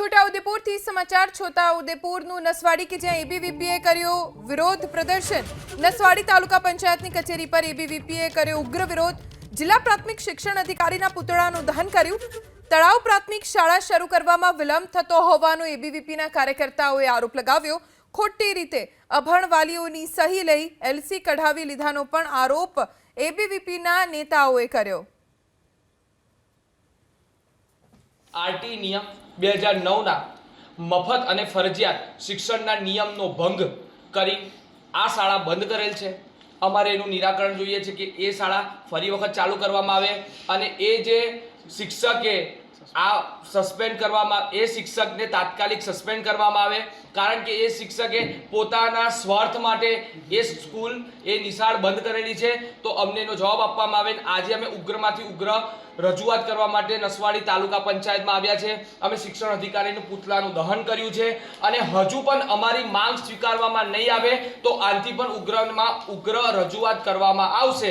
છોટાઉદેપુરથી સમાચાર છોટાઉદેપુરનું નસવાડી કે જ્યાં એબીવીપીએ કર્યો વિરોધ પ્રદર્શન। નસવાડી તાલુકા પંચાયતની કચેરી પર એબીવીપીએ કર્યો ઉગ્ર વિરોધ। જિલ્લા પ્રાથમિક શિક્ષણ અધિકારીના પુતળાનું દહન કર્યું। તળાવ પ્રાથમિક શાળા શરૂ કરવામાં વિલંબ થતો હોવાનો એબીવીપીના કાર્યકર્તાઓએ આરોપ લગાવ્યો। ખોટી રીતે અભણ વાલીઓની સહી લઈ એલસી કઢાવી લીધાનો પણ આરોપ એબીવીપીના નેતાઓએ કર્યો। આરટી નિયમ 2009 ના મફત અને ફરજિયાત શિક્ષણના નિયમનો ભંગ કરી આ શાળા બંધ કરેલ છે। અમારે એનું નિરાકરણ જોઈએ છે કે એ શાળા ફરી વખત ચાલુ કરવામાં આવે અને એ જે શિક્ષકે આ સસ્પેન્ડ કરવામાં એ શિક્ષકને તાત્કાલિક સસ્પેન્ડ કરવામાં આવે, કારણ કે એ શિક્ષકે પોતાના સ્વાર્થ માટે એ સ્કૂલ એ નિશાળ બંધ કરેલી છે। તો અમને એનો જવાબ આપવામાં આવે। આજે અમે ઉગ્રમાંથી ઉગ્ર રજૂઆત કરવા માટે નસવાડી તાલુકા પંચાયતમાં આવ્યા છે। અમે શિક્ષણ અધિકારીનું પુતળાનું દહન કર્યું છે અને હજુ પણ અમારી માંગ સ્વીકારવામાં નહીં આવે તો આનાથી પણ ઉગ્રમાં ઉગ્ર રજૂઆત કરવામાં આવશે।